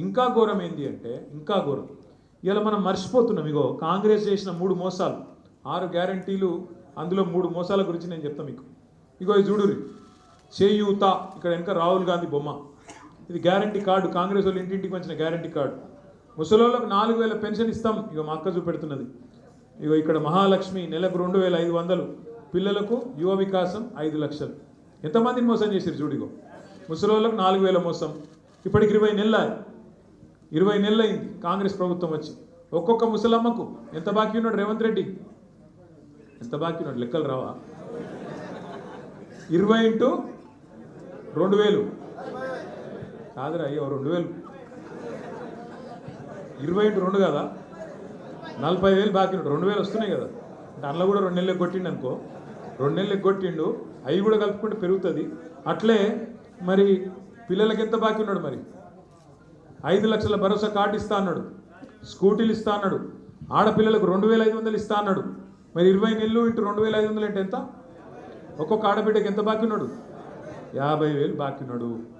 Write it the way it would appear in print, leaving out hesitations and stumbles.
ఇంకా ఘోరం ఏంటి అంటే ఇంకా ఘోరం ఇలా మనం మర్చిపోతున్నాం. ఇగో కాంగ్రెస్ చేసిన 3 మోసాలు, 6 గ్యారంటీలు, అందులో 3 మోసాల గురించి నేను చెప్తాను మీకు. ఇగో ఇది చూడురి, చేయూత, ఇక్కడ వెనక రాహుల్ గాంధీ బొమ్మ. ఇది గ్యారంటీ కార్డు, కాంగ్రెస్ వాళ్ళు ఇంటింటికి వచ్చిన గ్యారంటీ కార్డు. ముసలోళ్ళకు 4000 పెన్షన్ ఇస్తాం. ఇగో మా అక్క చూపెడుతున్నది. ఇగో ఇక్కడ మహాలక్ష్మి నెలకు 2500, పిల్లలకు యువ వికాసం 5 లక్షలు. ఎంతమందిని మోసం చేశారు చూడిగో. ముసలోళ్ళకు 4000 మోసం. ఇప్పటికి 20 నెలలు అయింది కాంగ్రెస్ ప్రభుత్వం వచ్చి. ఒక్కొక్క ముసలమ్మకు ఎంత బాకీ ఉన్నాడు రేవంత్ రెడ్డి? ఎంత బాకీ ఉన్నాడు? లెక్కలు రావా? 20 ఇంటూ 2000 కాదురా అయ్యో, 2000 20 ఇంటూ 2 కదా, 40,000 బాకీ ఉన్నాడు. 2000 వస్తున్నాయి కదా. అంటే అందులో కూడా 2 నెలలకు కొట్టిండు అనుకో, 2 నెలలకు కొట్టిండు, అవి కూడా కలుపుకుంటే పెరుగుతుంది. అట్లే మరి పిల్లలకి ఎంత బాకీ ఉన్నాడు? మరి 5 లక్షల భరోసా కార్డు ఇస్తా అన్నాడు, స్కూటీలు ఇస్తా అన్నాడు, ఆడపిల్లలకు 2500 ఇస్తా అన్నాడు. మరి 20 నెలలు ఇంటూ 2500 అంటే ఎంత? ఒక్కొక్క ఆడబిడ్డకి ఎంత బాకీ ఉన్నాడు? 50,000 బాకీ ఉన్నాడు.